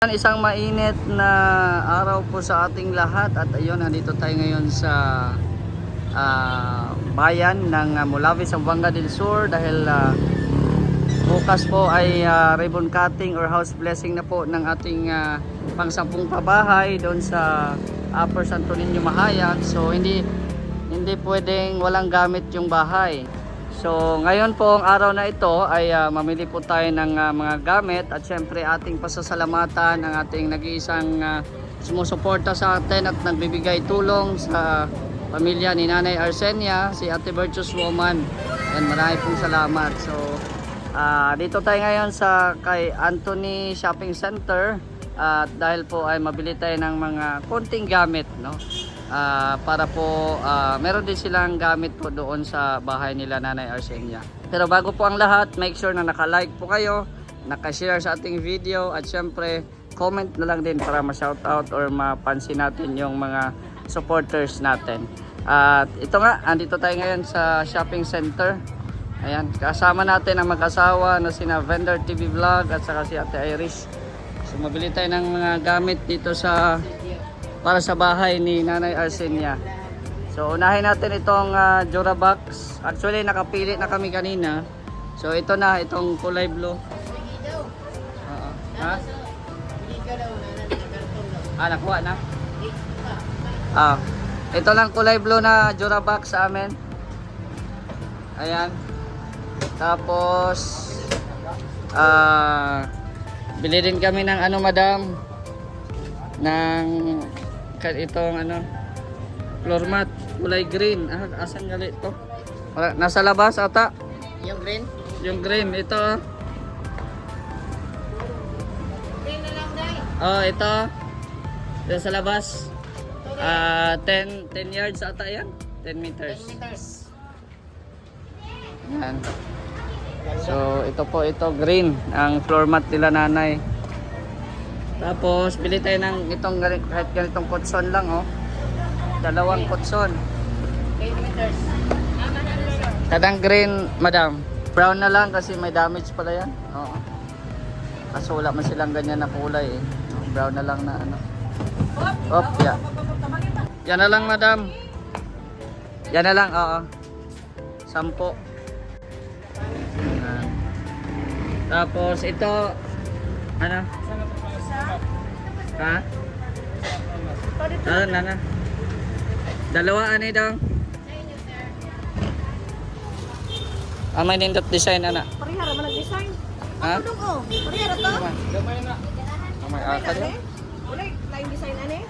Isang mainit na araw po sa ating lahat at ayun, nandito tayo ngayon sa bayan ng Mulawi, Zamboanga del Sur dahil bukas po ay ribbon cutting or house blessing na po ng ating pang-10 pabahay doon sa Upper Santo Niño, Mahayag. So hindi pwedeng walang gamit yung bahay. So ngayon po ang araw na ito ay mamili po tayo ng mga gamit at syempre ating pasasalamatan ang ating nag-iisang sumusuporta sa atin at nagbibigay tulong sa pamilya ni Nanay Arsenia, si Ate Virtuous Woman. And marami pong salamat. So dito tayo ngayon sa kay Anthony Shopping Center at dahil po ay mabili tayo ng mga konting gamit, no? Para po meron din silang gamit po doon sa bahay nila Nanay Arsenia. Pero bago po ang lahat, make sure na naka-like po kayo, naka-share sa ating video at syempre comment na lang din para ma-shoutout or mapansin natin yung mga supporters natin. At ito nga, andito tayo ngayon sa shopping center. Ayan, kasama natin ang mag-asawa na sina Vendor TV Vlog at saka si Ate Iris. So mabili tayo ng mga gamit dito para sa bahay ni Nanay Arsenia. So unahin natin itong Durabox. Actually nakapili na kami kanina. So ito na, itong kulay blue. Ha? Nakuha na? Ito lang kulay blue na Durabox sa amin. Ayan. Tapos bili din kami ng madam, ng itong floor mat kulay green. Asan gali ito? Nasa labas ata Yung green? yung green. Ito Green na lang, Day. ito sa labas. 10 yards ata yan, 10 meters. 10 meters. Yan. So ito green ang floor mat nila nanay. Tapos bili tayo ng itong kahit ganitong kutson lang, dalawang kutson. 10 meters. Kadang green, madam. Brown na lang kasi may damage pala yan. Oo. Kaso wala man silang ganyan na kulay eh. Brown na lang na yeah. Yan na lang, madam. Yan na lang, oo. 10. Yan. Tapos ito, ha? Na. Dalawa daw. May nindot design, ana. Parihara man nag-design. Ha? Ano ko? Parihara to? Gamay na. May akad yan. Wala, lain design ane.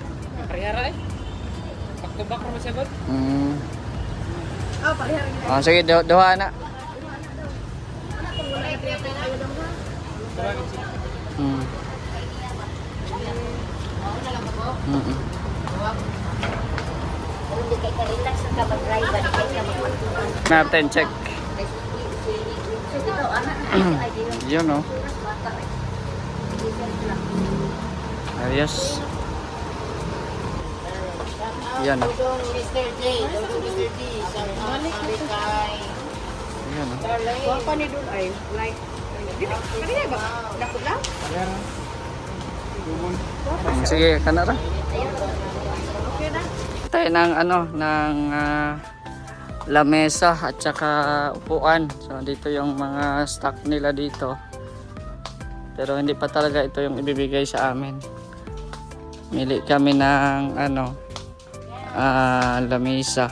Parihara eh. Back to back naman siya, bud. Parihara. Sige, duha na. Wala, tiyata na ayaw lang ha. Tawagin siya. Wala lang ako. Hindi kay ka-relax ang kapag-drive, hindi kay ka magpagtunan. Natin check. So, ito, anak na ito ay din. Yun, no? Ayos. Yan, no? Dudong Mr. J. Dudong Mr. D. Sabi kay Yan, no? Darlene. Huwag pa ni Dudong ay like. Kanina ba? Dakot lang? Sige, kanara. Okay na. Tayo ng ng lamesa at saka upuan. So dito yung mga stock nila dito. Pero hindi pa talaga ito yung ibibigay sa amin. Mili kami ng lamesa.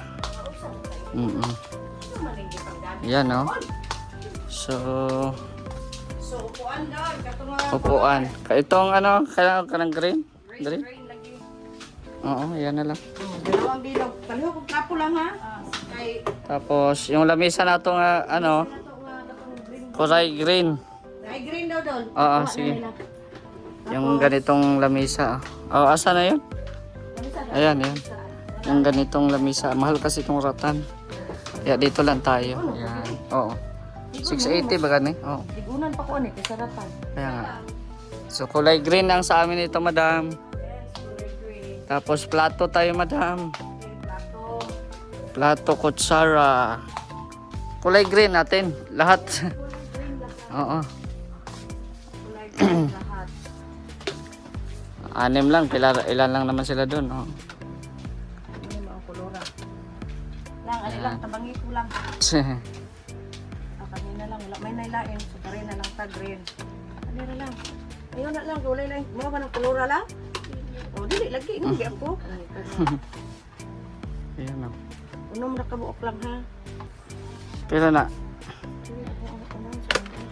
Yan, no? So upuan daw. Katungan. upuan. Itong kailangan ka ng green? Green? Oo, yan na lang. Dalawang bilog. Paliho kong kapo lang ha. Kay Tapos yung lamesa na ito nga kulay green. ay green daw doon. Oo, sige. Yung ganitong lamesa. Asa na yun? Ayan, yan. Yung ganitong lamesa. Mahal kasi itong ratan. Kaya dito lang tayo. Yan. Oo. 680 ba gani? Oo. Tigunan pa ko kasarapan. Kaya nga. So kulay green ang sa amin ito, madam. Tapos plato tayo, madam. Plato, kutsara. Kulay green natin. Lahat. Oo. Anim lang, ilan lang naman sila doon. Oh. Ini mga kulura. Lang, ano lang, tabangi ko lang. Kanina lang, wala may nailain. So, parin na lang tag-green. Kanina lang. Ayun na lang, gulay lang. Mga ba ng kulura lang? O, dili, lagi. Hindi ako. Ayan o. Unom na kabuok lang, ha? Pila na? Dili ako ang unom sa mga.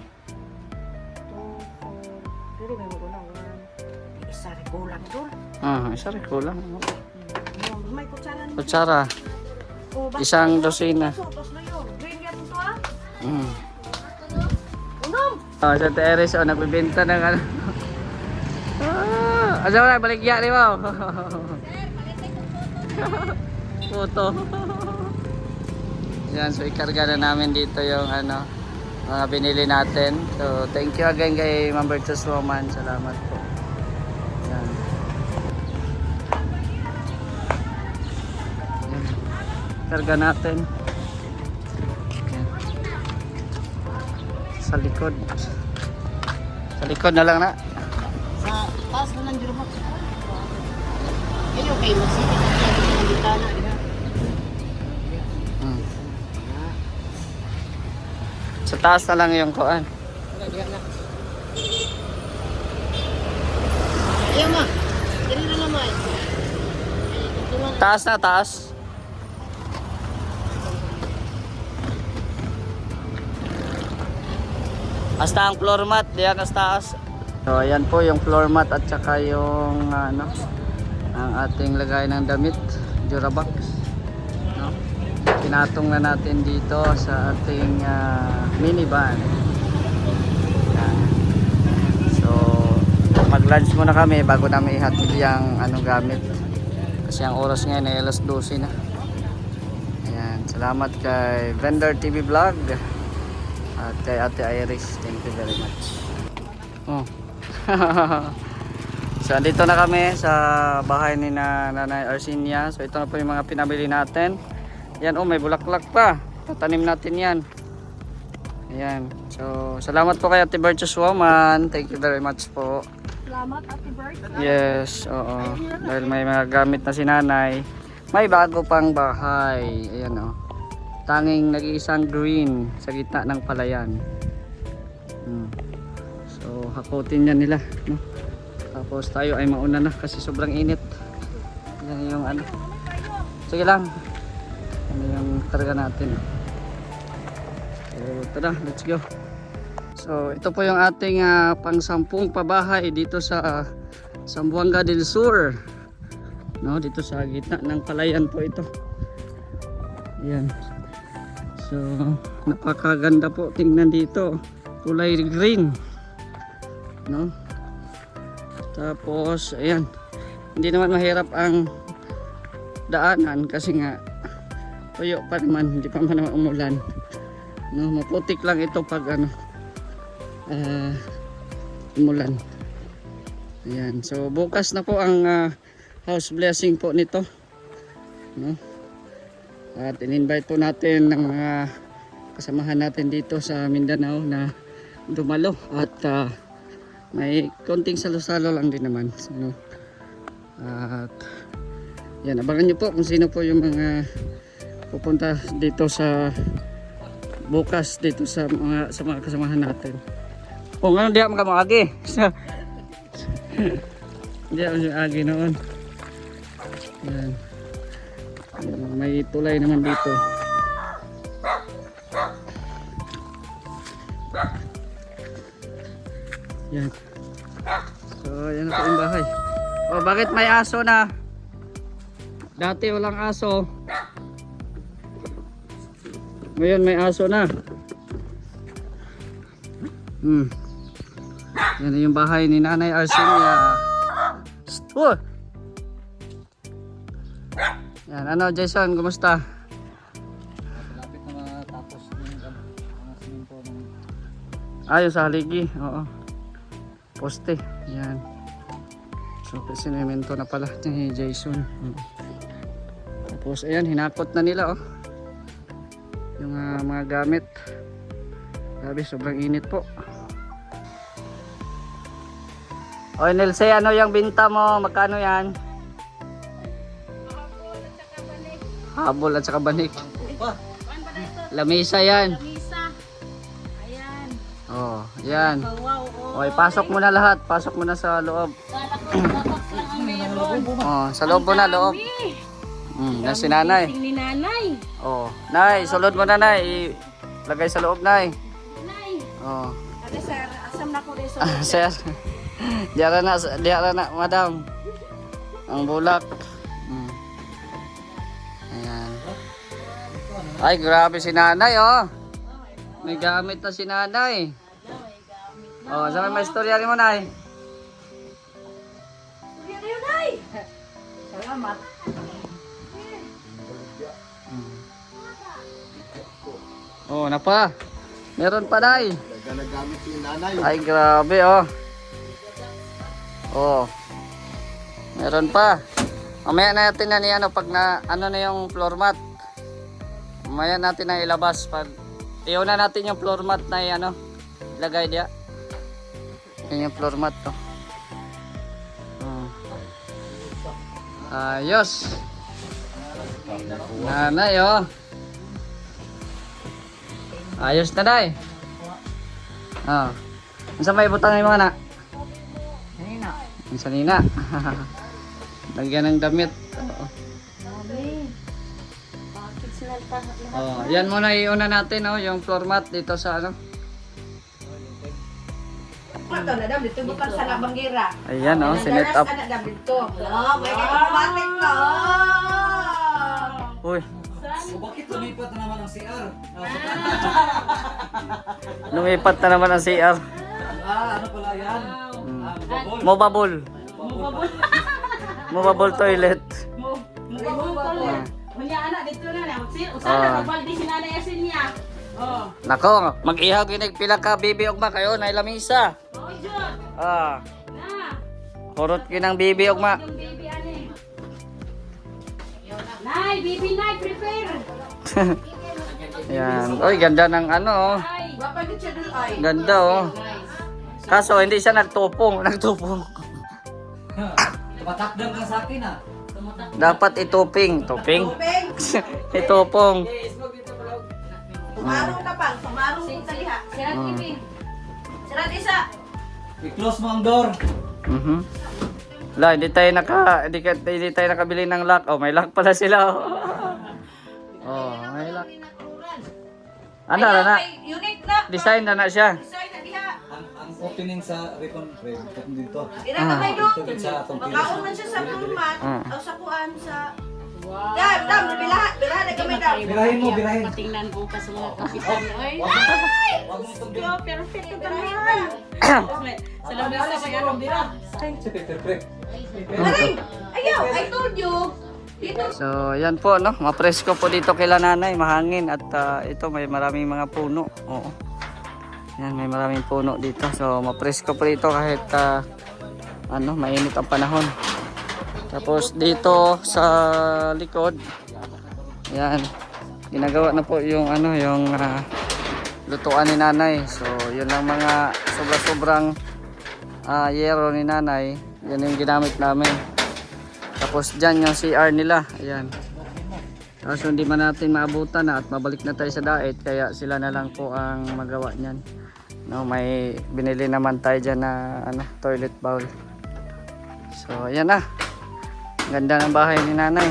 2, 4. Dili, may magulang. Isa rin kulang doon. Isa rin kulang. May kutsara naman. Kutsara. Isang dosina. Tapos na yun. Green yan ito, ha? Unom! Sa Teres, nagbibenta ng ano. Asa mo na, baligya rin mo. Puto. Yan, so ikarga na namin dito yung ano, mga binili natin. So, thank you again kay Ma'am Virtuous Woman. Salamat po. Yan. Yan. Karga natin. Yan. Sa likod. Sa likod na lang na. Sa taas na lang dito mo. Ayun, okay. Masipit na ng bitana. Sa taas na lang yung kuan. Ayun, ma. Dili na naman. Taas na, taas. Hasta ang floor mat, diyan sa taas. So ayan po yung floor mat at saka yung ano, ang ating lagay ng damit, Durabox. No? Pinatong na natin dito sa ating minivan. Yan. So mag-lunch muna kami bago namin ihatid yung anong gamit. Kasi ang oras ngayon ay alas 12 na. Ayan, salamat kay Vendor TV Vlog at kay Ate Iris. Thank you very much. Oh. So andito na kami sa bahay ni Nanay Arsinia. So ito na po yung mga pinabili natin. Yan, oh, may bulaklak pa. Tatanim natin yan. Ayan. So salamat po kay Ate Virtuous Woman. Thank you very much po. Salamat, Ate Bert. Yes, oo. Dahil may mga gamit na si Nanay. May bago pang bahay. Ayan, oh. Tanging nag-iisang green sa gitna ng palayan. So hakutin yan nila, no? Tapos tayo ay mauna na kasi sobrang init. Yan yung ano. Sige lang. Ano yung karga natin. So tara, let's go. So ito po yung ating pang-10 pabahay dito sa Zamboanga del Sur. No, dito sa gitna ng palayan po ito. Ayan. So napakaganda po tingnan dito. Kulay green. No? Tapos ayan, hindi naman mahirap ang daanan kasi nga tuyo pa naman, hindi pa naman umulan, no? Maputik lang ito pag ano umulan. Ayan, so bukas na po ang house blessing po nito, no? At in-invite po natin ng mga kasamahan natin dito sa Mindanao na dumalo at may konting salo-salo lang din naman, no? At yan, abangan nyo po kung sino po yung mga pupunta dito sa bukas dito sa mga kasamahan natin. O ngayon di ako makamagi. Di ako agi noon. Yan. May tulay naman dito. Yan. So, yan na po yung bahay. O, bakit may aso na? Dati walang aso. Ngayon may aso na. Yan na yung bahay ni Nanay Arsinia. Oh! Yan, ano Jason, kumusta? Malapit na matapos ng simento ng... Ayun sa haligi, oo. Poste, yan. So, sinemento na pala ni Jason. Tapos, ayan, hinakot na nila, oh. Yung mga gamit. Grabe, sobrang init po. O Nilce, ano yung binta mo? Magkano yan? Habol at saka banik. Lamisa yan. Lamisa. Ayan. Oh, yan. Wow, oh. O, pasok mo na lahat. Pasok mo na sa loob. Box lang ang meron. Oh, sa loob mo na, loob. Yan si nanay. Gising ni nanay. Oh, nay, sulod mo na, nay. Lagay sa loob, nay. Nay. Oh. Ate sir, asam na ko rin sa Sir. Diara na, madam. Ang bulak. Ayan. Ay, grabe si nanay, oh. May gamit na si nanay. Oh, sa may istorya rin mo, nay. Yan na yun, nay. Salamat. Oh, napa. Meron pa, nay. Ganagamit yung nanay. Ay, grabe, oh. Oh. Meron pa. Mamaya natin na ni ano pag na ano na yung floor mat. Mamaya natin na ilabas pag iuna natin yung floor mat na ano ilagay dia. Yan yung floor mat to. Oh. Ayos. Nanay, oh. Ayos na, day. Ah. Unsa may butang yung mga na? Nina. Yung sanina. Lagyan ng damit. Oo. Mami. Bakit sila lahat? Oh, yan muna iuna natin, oh, yung floor mat dito sa ano. Ito na dam dito bukal sa labanggira. Ayan, oh, sinet up. Ana dam dito. Oh, may automatic na. Uy, Bakit lumipat na naman ang CR? lumipat na naman ang CR. Ano pala yan? Bubble. Movable. Movable toilet. Mugabol. Kunya anak dito na. Ah. Usana magbaldi si nanay asin niya. Oh. Nako, mag-ihaw ginig pila ka bibi ugma kayo na lamisa. Oh, Jud. Ah, Na. kurot ginang bibi ugma. Yung baby ani. Nay, baby nay, prepare. Yan. Oy, ganda ng ano, oh. Ay. Wapa gid siya dul ay. Ganda, oh. Kaso hindi siya nagtupong. Patakdam ka sa akin ah. Dapat ituping. Tuping? Tubig. Itupong. Tumarong ka pang, tumarong ka diha. Sira TV. Sira isa. I-close mo ang door. Mhm. Wala, hindi tayo nakabili ng lock. Oh, may lock pala sila. Oh, oh may lock. Ano na? Unique na. Design na siya. Design na diha. Ang opening sa recon dito. Ira ka may do. Ito sa atong Makaon man siya sa format Ah. o sa kuan sa Dam, dam, bilahat na kami dam. Birahin mo, birahin. Patingnan bukas sa mga kapitan. Ay, Wag mo itong yo, perfect ito naman. Sa labas na siya ng bira. Perfect. Aray, ayaw, I told you. Dito. So, yan po, no? Mapresko po dito kila nanay, mahangin at ito may maraming mga puno. Oo. Yan, may maraming puno dito. So, mapresko po dito kahit ano, mainit ang panahon. Tapos dito sa likod, yan, ginagawa na po yung ano, yung lutuan ni nanay. So, yun lang mga sobra-sobrang yero ni nanay. Yan yung ginamit namin. Tapos dyan yung CR nila. Ayan. Tapos hindi man natin maabutan na at mabalik na tayo sa daet. Kaya sila na lang po ang magawa niyan. No, may binili naman tayo dyan na ano, toilet bowl. So ayan na. Ganda ng bahay ni nanay.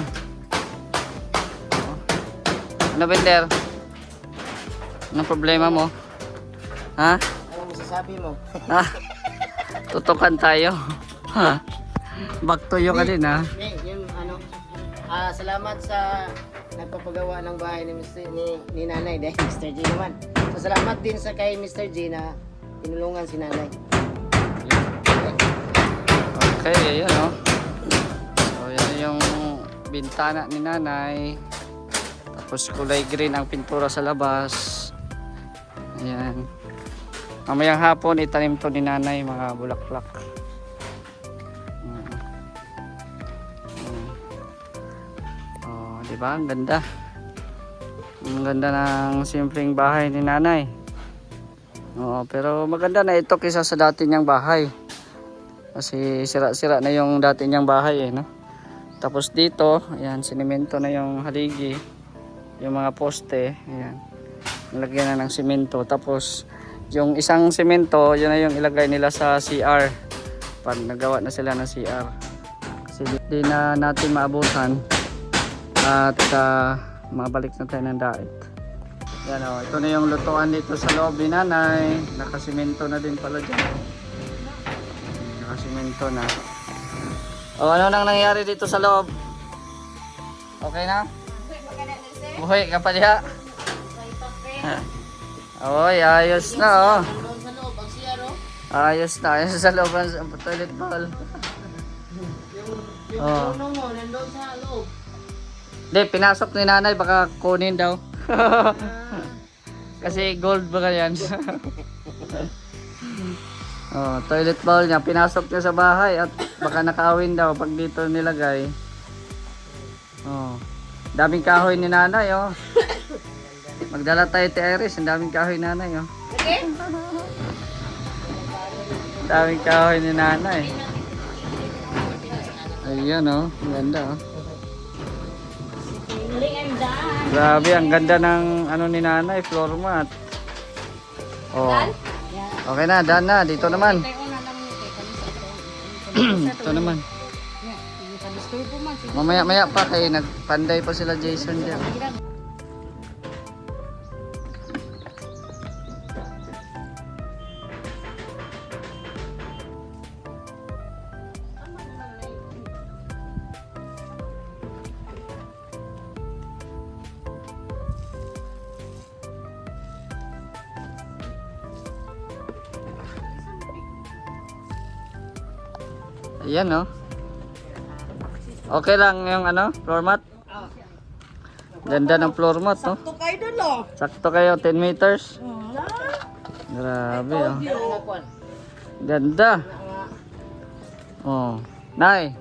Ano, Bender? Anong problema mo? Ha? Ano masasabi mo? Ha? Tutukan tayo. Ha? Back to you ka din, ha? Yung ano, salamat sa nagpapagawa ng bahay ni ni nanay dahil Mr. G naman. So, salamat din sa kay Mr. G na tinulungan si nanay. Okay, ayan, oh. So, yan yung bintana ni nanay. Tapos kulay green ang pintura sa labas. Ayan. Mamayang hapon itanim to ni nanay mga bulaklak. Oh, di ba? Ang ganda. Ang ganda ng simpleng bahay ni nanay. Oo, pero maganda na ito kaysa sa dati niyang bahay. Kasi sira-sira na yung dati niyang bahay eh, no? Tapos dito, ayan, sinimento na yung haligi. Yung mga poste, ayan. Nilagyan na ng simento. Tapos, yung isang simento, yun na yung ilagay nila sa CR. Pag nagawa na sila ng CR. Kasi di na natin maabutan. At mabalik na tayo ng dait. Yan o, ito na yung lutuan dito sa loob ni nanay. Nakasimento na din pala dyan. Nakasimento na. O, ano nang nangyari dito sa loob? Okay na? Buhay ka pa diha. Oy, ayos na oh. Nandun sa loob, ang CR oh. Ayos na, ayos sa loob ang toilet bowl. Yung Oh. puno mo, nandun sa loob. Hindi, pinasok ni nanay, baka kunin daw. Kasi gold ba yan? Oh, toilet bowl niya, pinasok niya sa bahay at baka nakawin daw pag dito nilagay. Oh, daming kahoy ni nanay oh. Magdala tayo ti Iris, ang daming kahoy nanay oh. Daming kahoy ni nanay. Ayan oh, ang ganda oh. Grabe, ang ganda ng ano ni nanay, floor mat. Oh. Okay na, done na. Dito naman. Ito naman. Mamaya-maya pa kay nagpanday pa sila Jason dyan. Ayan no. Okay lang yung ano, floor mat. Ganda ng floor mat no. Sakto kayo doon, oh. Sakto kayo 10 meters. Grabe oh. Ganda. Oh. Nay.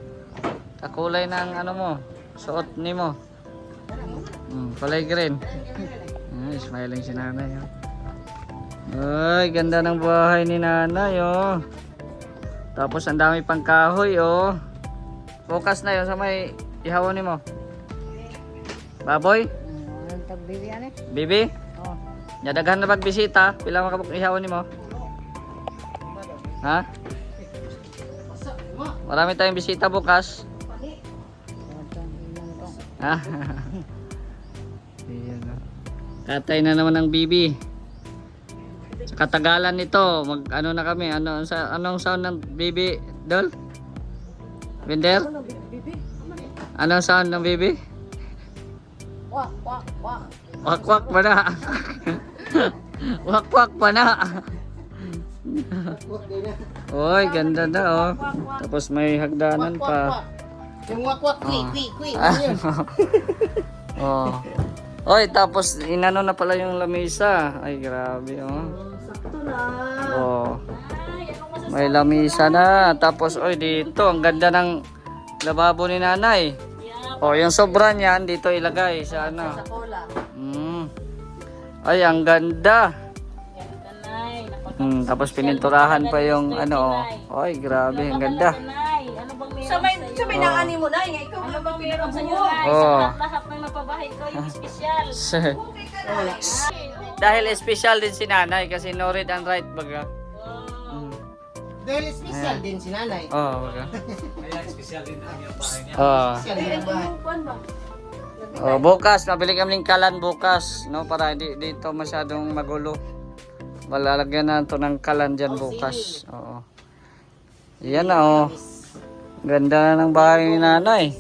Kakulay ng ano mo, suot ni mo. Kulay green. Smiling si nanay oh. Ay, ganda ng bahay ni nanay oh. Tapos ang dami pang kahoy oh. Focus na yun sa may ihawon ni mo. Baboy? Bibi? Oh. Daghan na pagbisita. Pila makabuk ihawon ni mo? Ha? Marami tayong bisita bukas. Ha? Ayan, oh. Katay na naman ng bibi. Sa katagalan nito, mag ano na kami, anong sound ng bibi, Dol? Winder? Anong sound ng bibi? Wak, wak, wak. Wak-wak pa na. Wak-wak pa na. Oy, ganda na oh. Tapos may hagdanan pa. Yung wakwak, kwi. Oh. Oy, tapos inano na pala yung lamisa. Ay, grabe oh. Sakto na. Oh. May lamisa na. Tapos oy, dito ang ganda ng lababo ni nanay. Oh, yung sobra niyan dito ilagay sa ano. Sa cola. Ay, ang ganda. Tapos pininturahan pa yung ano. Oh. Ay, grabe, ang ganda. Sabay na ani mo na, nga ikaw Ano bang meron sa inyo, guys? Oh. Lahat ng napabahay ko, yung special. Dahil special din si nanay kasi no read and write baga. Dahil special din si nanay. Oh, baga. Kaya special din ang yung bahay niya. Oh. Special din ang bahay. Oh, bukas mabili kaming kalan bukas, no, para hindi dito masyadong magulo. Malalagyan na ito ng kalan diyan bukas. Oo. Yan na oh. Ganda na ng bahay ni nanay.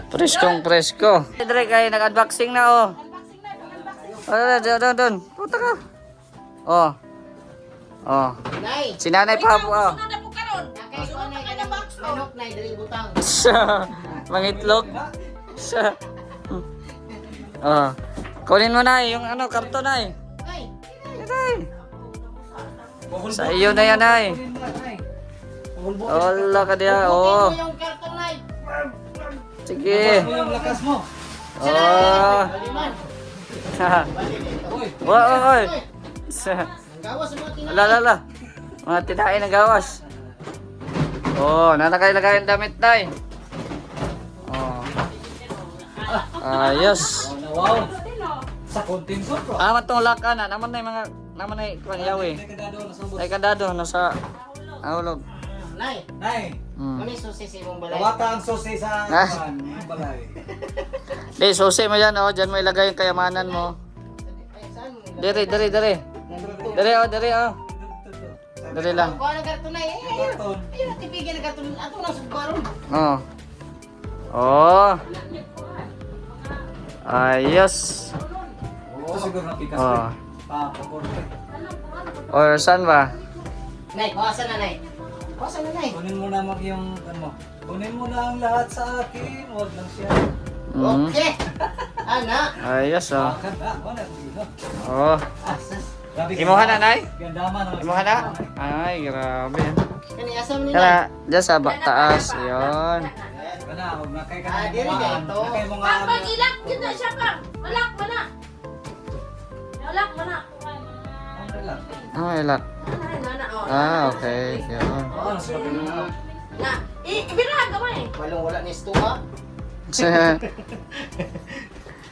Preskong presko. Dre kayo nag-unboxing na oh. Doon. Puta ka. Oh. Oh. Nay, Si nanay pa po oh. nakay ko na manok na diri butang. Mangitlog. Oh. Kunin mo na yung ano, karton ay. Ay, Ay. Sa iyo na yan ay. Wala ka diya. Oh. yung karton nay. Sige. Yung lakas mo. Oh. Baliman. Oy. Ang gawas mo tinay. Lala. Mga tinain ng gawas. Oh, nanakailagay ang damit, Nay. Oh. Ayos. Wow. Sa konting sopro. Amat tong laka na. Naman na yung mga... Naman na yung yawi. Ay kandado. Nasa... Ahulog. Nay, Nay, Hmm. ano yung susi sa imong balay? tawata ang susi sa Ah. balay. Di, susi mo yan, oh. Diyan mo ilagay yung kayamanan mo. Ay, saan mo? Diri. Diri, oh. Diri lang. Kuha ng karton na eh. Ayun. Karton. Ayun, natipigyan ng karton. Ato nang sugbaron. Oh. Oh. Ayos. Ito siguro napikas. Oh. Paporte. Or saan ba? Nay, kuhasan na, Nay. Kuhasan na, Nay. Kunin mo na yung ano. Kunin mo na ang lahat sa akin. Huwag lang siya. Mm. Okay. Ana. Ayos, oh. Akan na. Wala dito. Oh. Asas. Grabe ka. Imuha na, Nay? Gandaman. Imuha na? Ay, grabe. Kani asam ni Kaya, Nay. dyan sa taas. Yun. Wala, huwag na kayo ka Ah, na diri mga- ka ito. na kayo mga Pag ano. mag-ilak, yun na siya pa. Malak mo na. Malak mo na. Okay lang. Oh, ilak. Okay. Yun. Oo, nasa kapila na. Na, ibirahan ka mo eh. Walong wala ni Stuha.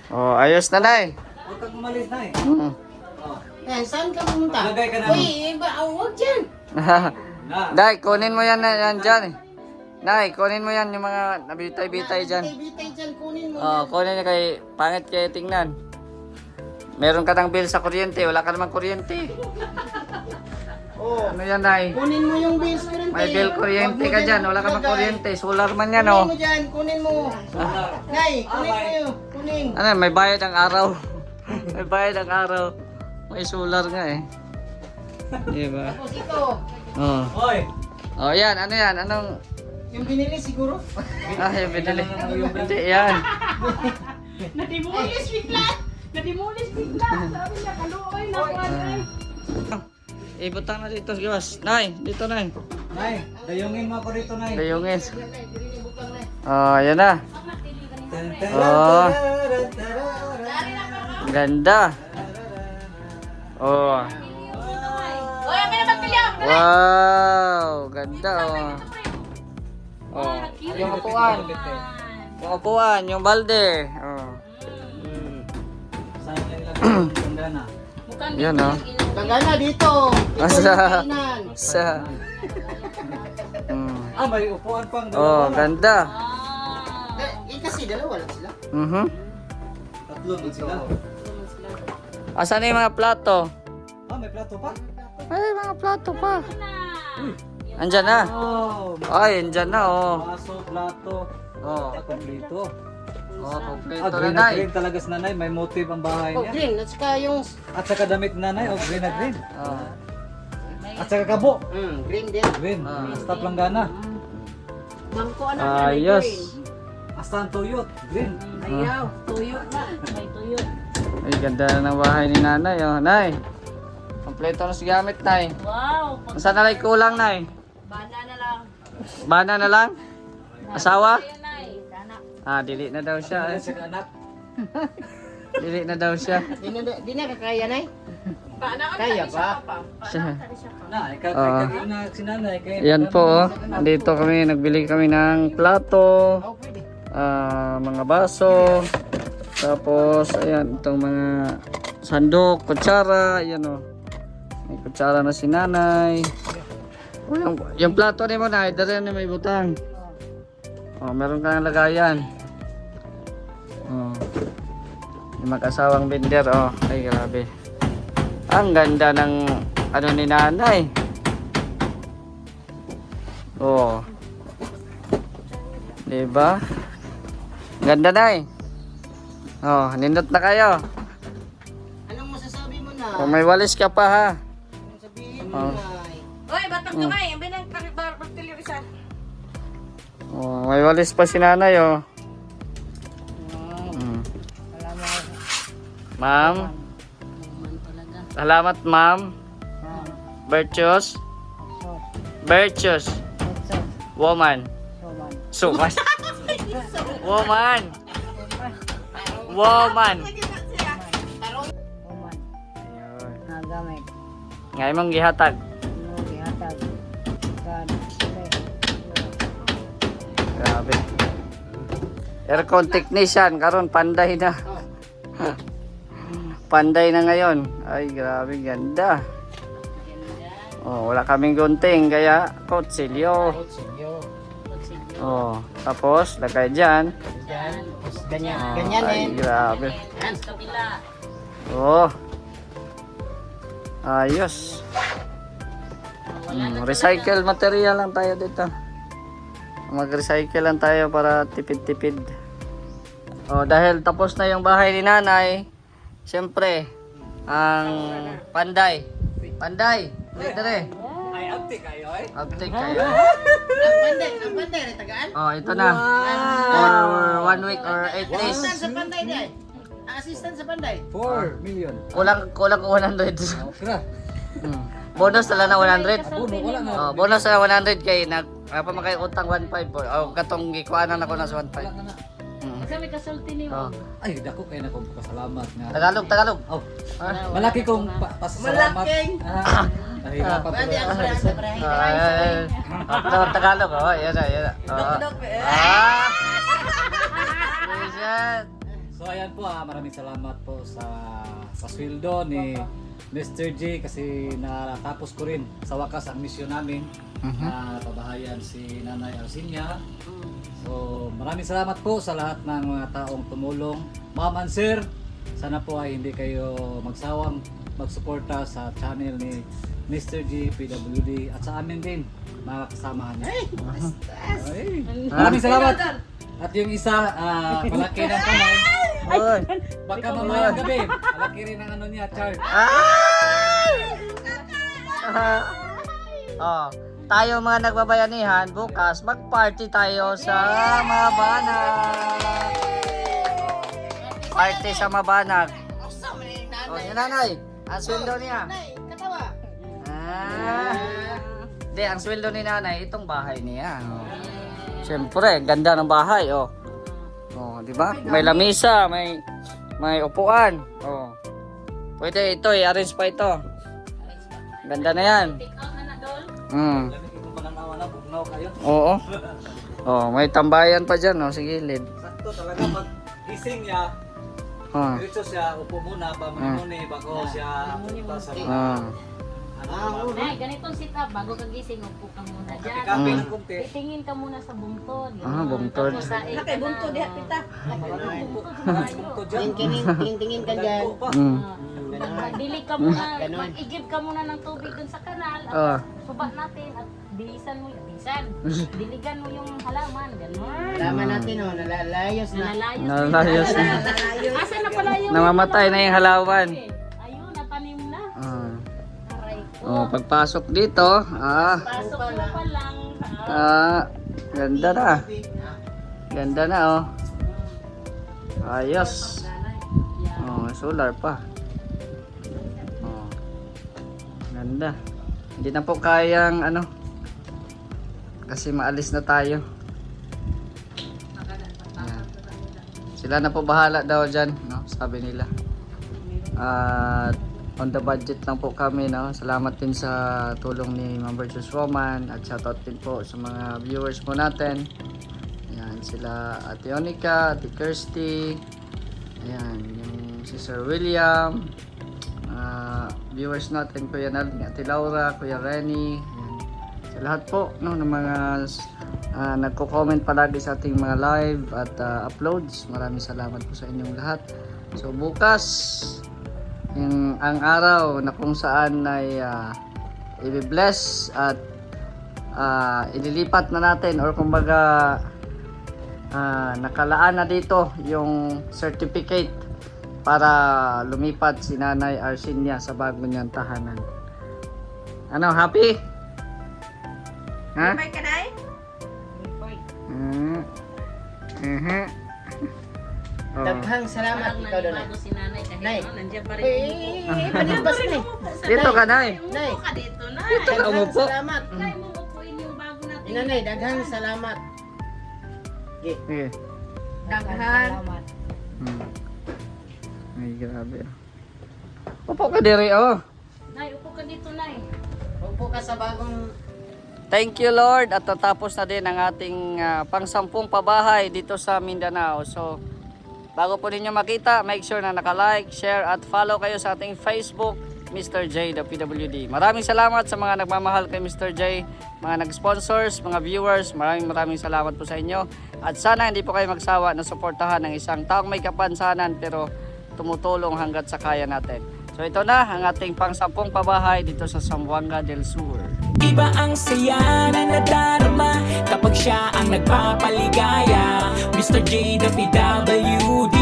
Oh, ayos na, Nay. Huwag kang umalis na eh. Mm. Oh. Yan, saan ka pumunta? Lagay ka na. Uy, iba, huwag dyan. Na. Day, kunin mo yan, yan dyan. Nay, kunin mo yan yung mga nabitay-bitay dyan. Bitay dyan, kunin mo. Oh, kunin niya kay pangit kayo tingnan. Meron ka ng bill sa kuryente, wala ka namang kuryente. Oh. Ano yan, Nay? Kunin mo yung bills kuryente. May bill kuryente ka dyan, wala ka namang kuryente. Solar man yan, Kunin oh. mo dyan, kunin mo. Nay, kunin mo yun. Kunin. Ano, may bayad ang araw. May bayad ang araw. May solar nga eh. Diba? Tapos ito, Oh. Hoy. Oh, yan, ano yan? Anong... yung binili siguro. Ah, yung binili. Hindi, yan. Nadimulis bigla. Nadimulis bigla. Sabi niya, kaluoy na ko ay. Ibutang na dito, Giwas. Nay, dito, Nay. Nay, dayungin mo ako rito, Nay. Dayungin. Oh, yan na. Oh. Ganda. Oh. Oy, may naman pilyaw. Wow, ganda oh. Oh, yung upuan. Yung upuan, yung balde. Oh. Saan nila ilagay yung ganda na? Yan oh. Langgana dito. Asa. Kainan. Sa. Ah, may upuan pang Oh, dalawa. ganda. Eh, kasi dalawa lang sila. Mhm. Tatlo din sila. Asan na yung mga plato? Ah, may plato pa? Ay, mga plato pa. Andyan na. Oh, Ay, andyan na oh. baso, plato. Oh, Kompleto. oh, kompleto Ah, na, green na Nay. green talaga si nanay. May motive ang bahay Oh, niya. green. At saka yung... At saka damit ni nanay, oh, green na green. Oh. At saka kabo. green din. Green. Ah. Stop lang gana. Bangko na Ayos. Hasta ang tuyot. Green. Ayaw, tuyo na. May tuyo. Ay, ganda na ng bahay ni Nanay oh. Nay. Kompleto na si gamit, Nay. Wow, Saan na lang kulang, Nay? bana na lang. Bana na lang? Asawa? Ayun na eh. Sana. Ah, dili na daw siya. Ay, sila anak. Dili na daw siya. Di na kakaya na eh. Bana ka Kaya isa ba? pa. Siya. Na, ikaw Ah. kay na si nanay. Kay Yan po oh. Dito kami, nagbili kami ng plato, Oh, pwede. mga baso, tapos ayan, itong mga sandok, kutsara, ayan oh. May kutsara na si Nanay. Oh, yung plato ni mo na, dali na may butang. Oh, meron ka ng lagayan. Oh. Yung mag-asawang binder, oh. Ay, grabe. Ang ganda ng ano ni Nanay. Oh. Diba? Ganda na eh. Oh, nindot na kayo. Anong masasabi mo na? Kung may walis ka pa ha. Anong sabihin Oh. mo na? Oy, batang kamay. Ang binang bartilyo isa. Oh, may walis pa si Nanay oh. Mm. Ma'am. Salamat, ma'am. Virtuous. Virtuous. Woman. Suman. Woman. Woman. Nagamit Ngay mong gihatag. mo gihatag kan Grabe. Aircon technician, karon panday na. Panday na ngayon. Ay, grabe, ganda. Oh, wala kaming gunting, kaya kutsilyo. Oh, tapos, lagay dyan. Ganyan. Oh, Ganyan ay, din. grabe. Yan, sa kabila. Oh. Ayos. Recycle material lang tayo dito. Mag-recycle lang tayo para tipid-tipid. Oh, dahil tapos na yung bahay ni nanay, siyempre, ang panday. Panday, dito Ay, abti kayo eh. uptake kayo. Ang panday, rin tagaan. Oh, ito na. For 1 week or 8 days. Assistant sa panday day. Assistant sa panday. 4 million. Kulang ko 100. Okra. Bonus na lang na 100. Abono, wala na. Oh, bonus na 100 kay nag apa man kay utang 1.5 po. Oh, katong gikuanan ako na sa 1.5. Wala na. Kami kasulti ni Oh. Ay, dako kayo na kong pasalamat nga. Tagalog. Oh, Ah. malaki kong pasalamat. Malaking. Nahirapan Pwede tuloy ako ako. sa brahe. Tagalog. Oh, yan na. Oh. Ah. Yes. So ayan po maraming salamat po sa pasweldo ni Mr. J kasi natapos ko rin sa wakas ang misyon namin na pabahayan si Nanay Arsinia. So maraming salamat po sa lahat ng mga taong tumulong. Ma'am and sir, sana po ay hindi kayo magsawang magsuporta sa channel ni Mr. G, PWD at sa amin din mga kasamahan niya. Ay, maraming salamat. At yung isa, malaki ng kamay. Oy. Baka mamayang gabi, malaki rin ang ano niya, Char. Oh, tayo mga nagbabayanihan, bukas mag-party tayo sa Mabanag. Party sa Mabanag. Oh, yun nanay. Ang sweldo niya. Nay, katawa. Hindi, ang sweldo ni nanay, itong bahay niya. Oh. Siyempre, ganda ng bahay, oh. Oh, di ba? May lamisa, may upuan. Oh. Pwede ito, i-arrange pa ito. Ganda na yan. Lamig itong pananawa na, bugnaw kayo. Oo. Oh, may tambayan pa diyan, oh, sa gilid. Sakto talaga pag gising niya, Oh. diretso siya, upo muna, pamuni bago siya punta sa mga Ah. Nay, ganitong sit-up. Bago ka gising, upo ka muna dyan. kape ng kunti. Titingin ka muna sa bungtod. Ah, bungtod. Tapos sa Nakay bunto diha pita. Punto dyan. Tingin ka dyan. Dagko pa. Magdilig ka muna, mag-igib ka muna ng tubig dun sa kanal. Ah. Suba natin at bilisan mo, diligan mo yung halaman, gano'n. Tama natin oh, nalalayos na. Nalayos. Nalayos na. Asa na pala yung... Namamatay na yung halawan. Ayun, natanim na. Ah. Aray ko. Oh, pagpasok dito, Pasok mo pa lang. ganda na. Ganda na, oh. Ayos. Oh, solar pa. Oh. Ganda. Hindi na po kayang ano. Kasi maalis na tayo. Ayan. Sila na po bahala daw dyan, no? Sabi nila. At on the budget lang po kami, no? Salamat din sa tulong ni Ma'am Virtuous Roman at shoutout din po sa mga viewers po natin. Ayan, sila Ate Onika, Ate Kirsty, ayan, yung si Sir William, viewers natin, Kuya Nalvin, Ate Laura, Kuya Renny, ayan, sa lahat po, no, ng mga nagko-comment palagi sa ating mga live at uploads. Maraming salamat po sa inyong lahat. So bukas, ang araw na kung saan ay i-bless at ililipat na natin or kumbaga nakalaan na dito yung certificate para lumipat si Nanay Arsinia sa bago niyang tahanan. Ano, happy? Ha? May kanay? Oh. Daghang salamat ikaw doon. Bago si nanay kahit Nay. ano, nandiyan pa rin. Panibas na Dito ka, Nay. Nay, Ka dito na. Dito ka daghang umupo. salamat. Nay, mo upuin yung bago natin. Inanay, daghang salamat. Sige. Daghan. Ay, grabe. Upo ka diri, oh. Nay, upo ka dito, Nay. Upo ka sa bagong Thank you Lord at tatapos na din ang ating pang-10 pabahay dito sa Mindanao. So bago po ninyo makita, make sure na naka-like, share at follow kayo sa ating Facebook, Mr. J the PWD. Maraming salamat sa mga nagmamahal kay Mr. J, mga nag-sponsors, mga viewers. Maraming salamat po sa inyo. At sana hindi po kayo magsawa na suportahan ng isang taong may kapansanan pero tumutulong hanggat sa kaya natin. So ito na ang ating pang-10 pabahay dito sa Zamboanga del Sur. Iba ang saya na nadarama kapag siya ang nagpapaligaya. Mr. J the PWD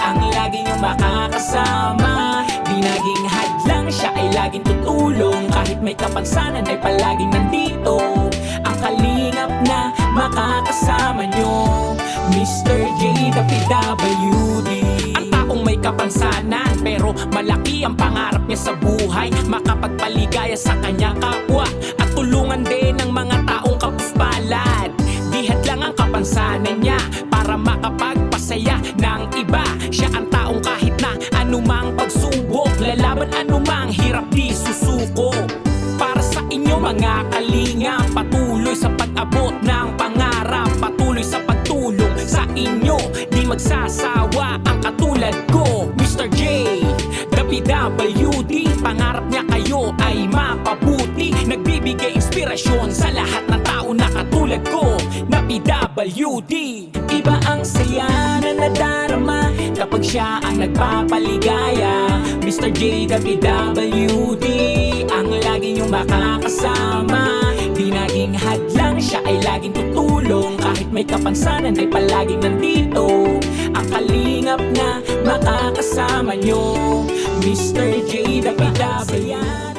ang lagi niyong makakasama. Di naging hadlang, siya ay laging tutulong. Kahit may kapansanan ay palaging nandito. Ang kalingap na makakasama niyo, Mr. J the PWD. Ang taong may kapansanan pero malaki ang pangarap niya sa buhay. Makapagpaligaya sa kanyang kapwa at tulungan din ng mga taong kapuspalad. Dihat lang ang kapansanan niya para makapagpasaya ng iba. Siya ang taong kahit na anumang pagsubok, lalaban anumang hirap di susuko. Para sa inyo mga kalinga, patuloy sa pag-abot ng pangarap, patuloy sa pagtulong sa inyo. Di magsasawa ang katulad ko, Mr. J the PWD. Pangarap niya kayo ay mapabuti. Nagbibigay inspirasyon sa lahat ng tao na katulad ko na PWD. Iba ang saya na nadarama kapag siya ang nagpapaligaya. Mr. J the PWD ang lagi niyong makakasama. Di naging hadlang, siya ay laging tutulong. Kahit may kapansanan ay palaging nandito. Ang kalingap na makakasama niyo, Mr. J the PWD.